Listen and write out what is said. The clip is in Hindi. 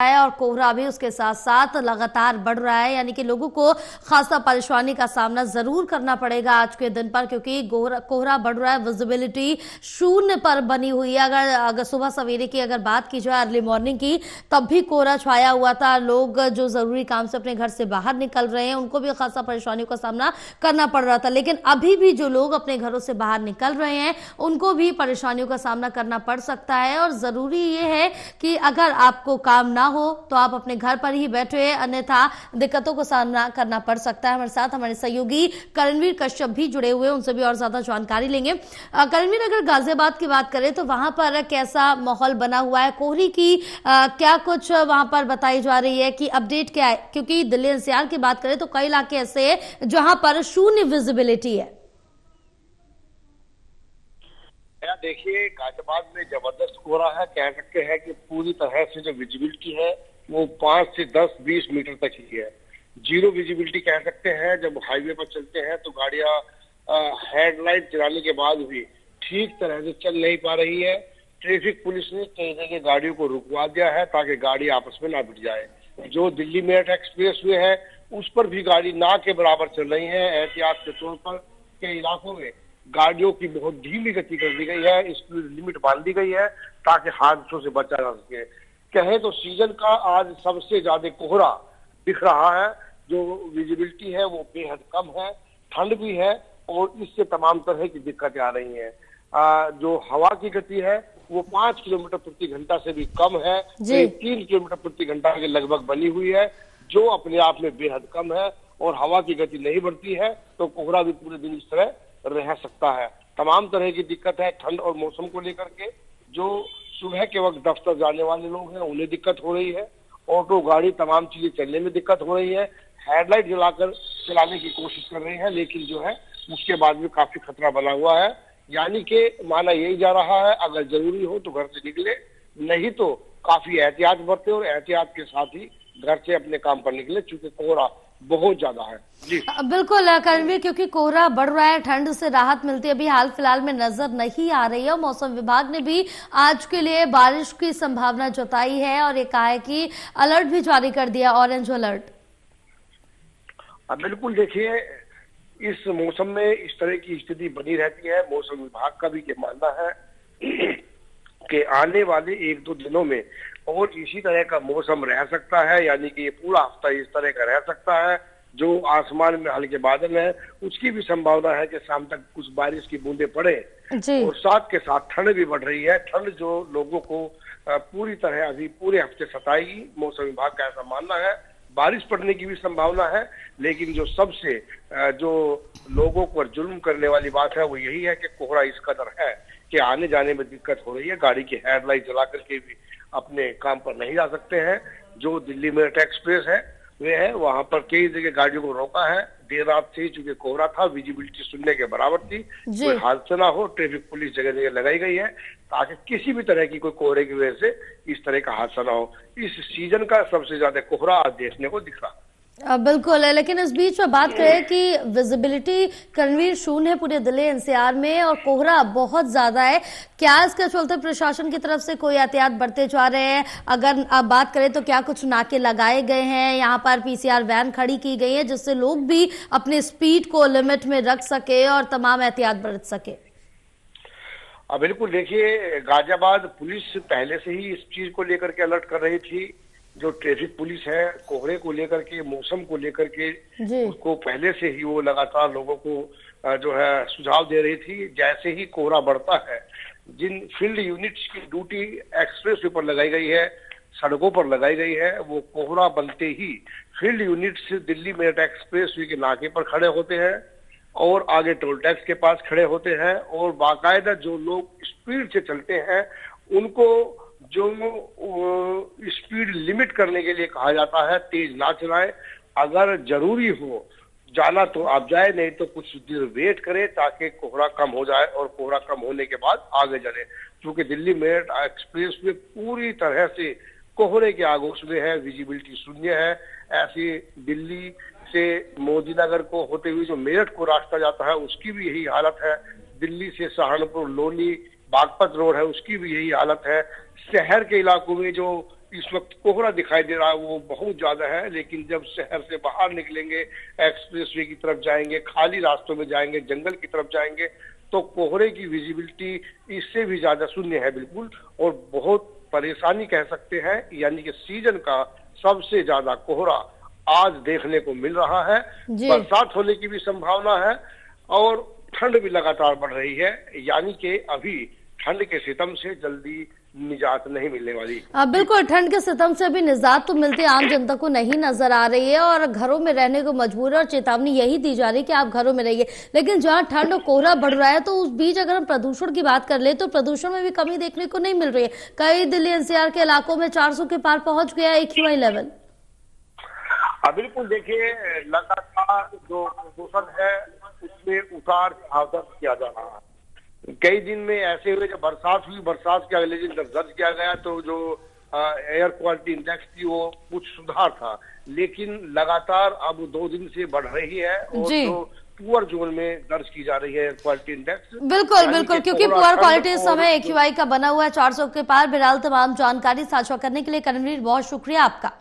है और कोहरा भी उसके साथ साथ लगातार बढ़ रहा है, यानी कि लोगों को खासा परेशानी का सामना जरूर करना पड़ेगा आज के दिन पर, क्योंकि कोहरा बढ़ रहा है, विजिबिलिटी शून्य पर बनी हुई है। अगर सुबह सवेरे की अगर बात की जाए, अर्ली मॉर्निंग की, तब भी कोहरा छाया हुआ था। लोग जो जरूरी काम से अपने घर से बाहर निकल रहे हैं उनको भी खासा परेशानियों का सामना करना पड़ रहा था, लेकिन अभी भी जो लोग अपने घरों से बाहर निकल रहे हैं उनको भी परेशानियों का सामना करना पड़ सकता है। और जरूरी ये है कि अगर आपको काम ना हो तो आप अपने घर पर ही बैठे, अन्यथा दिक्कतों का सामना करना पड़ सकता है। हमारे साथ हमारे सहयोगी करणवीर कश्यप भी जुड़े हुए हैं, उनसे भी और ज्यादा जानकारी लेंगे। करणवीर, अगर गाजियाबाद की बात करें तो वहां पर कैसा माहौल बना हुआ है? कोहरे की क्या कुछ वहां पर बताई जा रही है कि अपडेट क्या है? क्योंकि दिल्ली एनसीआर की बात करें तो कई इलाके ऐसे हैं जहां पर शून्य विजिबिलिटी है। देखिए, गाजियाबाद में जबरदस्त कोहरा है। कह सकते हैं कि पूरी तरह से जो विजिबिलिटी है वो 5 से 10-20 मीटर तक ही है। जीरो विजिबिलिटी कह सकते हैं। जब हाईवे पर चलते हैं तो गाड़ियां हेडलाइट जलाने के बाद भी ठीक तरह से चल नहीं पा रही है। ट्रैफिक पुलिस ने कई जगह गाड़ियों को रुकवा दिया है ताकि गाड़ी आपस में ना भिड़ जाए। जो दिल्ली मेरठ एक्सप्रेस वे है उस पर भी गाड़ी ना के बराबर चल रही है। एहतियात के तौर पर कई इलाकों में गाड़ियों की बहुत धीमी गति कर दी गई है, स्पीड लिमिट बांध दी गई है ताकि हादसों से बचा जा सके। कहें तो सीजन का आज सबसे ज्यादा कोहरा दिख रहा है। जो विजिबिलिटी है वो बेहद कम है, ठंड भी है और इससे तमाम तरह की दिक्कतें आ रही हैं। जो हवा की गति है वो 5 किलोमीटर प्रति घंटा से भी कम है, 3 किलोमीटर प्रति घंटा के लगभग बनी हुई है, जो अपने आप में बेहद कम है। और हवा की गति नहीं बढ़ती है तो कोहरा भी पूरे दिन इस तरह रह सकता है। तमाम तरह की दिक्कत है ठंड और मौसम को लेकर के। जो सुबह के वक्त दफ्तर जाने वाले लोग हैं उन्हें दिक्कत हो रही है, ऑटो गाड़ी तमाम चीजें चलने में दिक्कत हो रही है। हेडलाइट जलाकर चलाने की कोशिश कर रहे हैं, लेकिन जो है उसके बाद भी काफी खतरा बना हुआ है। यानी कि माना यही जा रहा है, अगर जरूरी हो तो घर से निकले, नहीं तो काफी एहतियात बरते और एहतियात के साथ ही घर से अपने काम पर निकले, चूंकि कोहरा बहुत ज्यादा है। जी बिल्कुल करणवीर, क्योंकि कोहरा बढ़ रहा है, ठंड से राहत मिलती है अभी हाल फिलहाल में नजर नहीं आ रही है। और मौसम विभाग ने भी आज के लिए बारिश की संभावना जताई है और ये कहा है कि अलर्ट भी जारी कर दिया, ऑरेंज अलर्ट। बिल्कुल, देखिए इस मौसम में इस तरह की स्थिति बनी रहती है। मौसम विभाग का भी ये मानना है कि आने वाले 1-2 दिनों में और इसी तरह का मौसम रह सकता है, यानी कि ये पूरा हफ्ता इस तरह का रह सकता है। जो आसमान में हल्के बादल है उसकी भी संभावना है कि शाम तक कुछ बारिश की बूंदें पड़े और साथ के साथ ठंड भी बढ़ रही है। ठंड जो लोगों को पूरी तरह अभी पूरे हफ्ते सताएगी, मौसम विभाग का ऐसा मानना है। बारिश पड़ने की भी संभावना है, लेकिन जो सबसे जो लोगों पर जुल्म करने वाली बात है वो यही है कि कोहरा इस कदर है कि आने जाने में दिक्कत हो रही है। गाड़ी की हेडलाइट जला करके भी अपने काम पर नहीं जा सकते हैं। जो दिल्ली मेरठ एक्सप्रेस है वे है, वहां पर कई जगह गाड़ियों को रोका है। देर रात से ही चूंकि कोहरा था, विजिबिलिटी शून्य के बराबर थी, कोई हादसा ना हो, ट्रैफिक पुलिस जगह जगह लगाई गई है ताकि किसी भी तरह की कोई कोहरे की वजह से इस तरह का हादसा ना हो। इस सीजन का सबसे ज्यादा कोहरा आज देखने को दिख रहा है। बिल्कुल है, लेकिन इस बीच में बात करें कि विजिबिलिटी करणवीर शून्य है पूरे दिल्ली एनसीआर में और कोहरा बहुत ज्यादा है। क्या इसके चलते प्रशासन की तरफ से कोई एहतियात बरते जा रहे हैं? अगर आप बात करें तो क्या कुछ नाके लगाए गए हैं, यहाँ पर पीसीआर वैन खड़ी की गई है जिससे लोग भी अपने स्पीड को लिमिट में रख सके और तमाम एहतियात बरत सके? बिल्कुल, देखिए गाजियाबाद पुलिस पहले से ही इस चीज को लेकर के अलर्ट कर रही थी। जो ट्रैफिक पुलिस है कोहरे को लेकर के, मौसम को लेकर के, उसको पहले से ही वो लगातार लोगों को जो है सुझाव दे रही थी। जैसे ही कोहरा बढ़ता है, जिन फील्ड यूनिट्स की ड्यूटी एक्सप्रेस वे पर लगाई गई है, सड़कों पर लगाई गई है, वो कोहरा बनते ही field units Delhi Meerut expressway के नाके पर खड़े होते हैं और आगे टोल टैक्स के पास खड़े होते हैं और बाकायदा जो लोग स्पीड से चलते हैं उनको जो स्पीड लिमिट करने के लिए कहा जाता है, तेज ना चलाएं। अगर जरूरी हो जाना तो आप जाए, नहीं तो कुछ देर वेट करें ताकि कोहरा कम हो जाए और कोहरा कम होने के बाद आगे चले। क्योंकि दिल्ली मेरठ एक्सप्रेस में पूरी तरह से कोहरे के आगोश में है, विजिबिलिटी शून्य है। ऐसी दिल्ली से मोदी नगर को होते हुए जो मेरठ को रास्ता जाता है उसकी भी यही हालत है। दिल्ली से सहारनपुर लोनी बागपत रोड है उसकी भी यही हालत है। शहर के इलाकों में जो इस वक्त कोहरा दिखाई दे रहा है वो बहुत ज्यादा है, लेकिन जब शहर से बाहर निकलेंगे, एक्सप्रेसवे की तरफ जाएंगे, खाली रास्तों में जाएंगे, जंगल की तरफ जाएंगे, तो कोहरे की विजिबिलिटी इससे भी ज्यादा शून्य है बिल्कुल, और बहुत परेशानी कह सकते हैं। यानी कि सीजन का सबसे ज्यादा कोहरा आज देखने को मिल रहा है। बरसात होने की भी संभावना है और ठंड भी लगातार बढ़ रही है, यानी कि अभी ठंड के सितम से जल्दी निजात नहीं मिलने वाली। बिल्कुल, ठंड के सितम से भी निजात तो मिलती आम जनता को नहीं नजर आ रही है और घरों में रहने को मजबूर है और चेतावनी यही दी जा रही है कि आप घरों में रहिए। लेकिन जहां ठंड और कोहरा बढ़ रहा है तो उस बीच अगर हम प्रदूषण की बात कर ले तो प्रदूषण में भी कमी देखने को नहीं मिल रही है। कई दिल्ली एनसीआर के इलाकों में 400 के पार पहुंच गया है AQI लेवल। बिल्कुल, देखिए लगातार जो प्रदूषण है उसमें उतार चढ़ाव दर्ज किया जा रहा है। कई दिन में ऐसे हुए जब बरसात हुई, बरसात के अगले दिन जब दर्ज किया गया तो जो एयर क्वालिटी इंडेक्स थी वो कुछ सुधार था, लेकिन लगातार अब 2 दिन से बढ़ रही है और जो पुअर जोन में दर्ज की जा रही है एयर क्वालिटी इंडेक्स। बिल्कुल बिल्कुल, क्योंकि पुअर क्वालिटी इस समय AQI का बना हुआ है 400 के पार। बिलाल, तमाम जानकारी साझा करने के लिए करणवीर बहुत शुक्रिया आपका।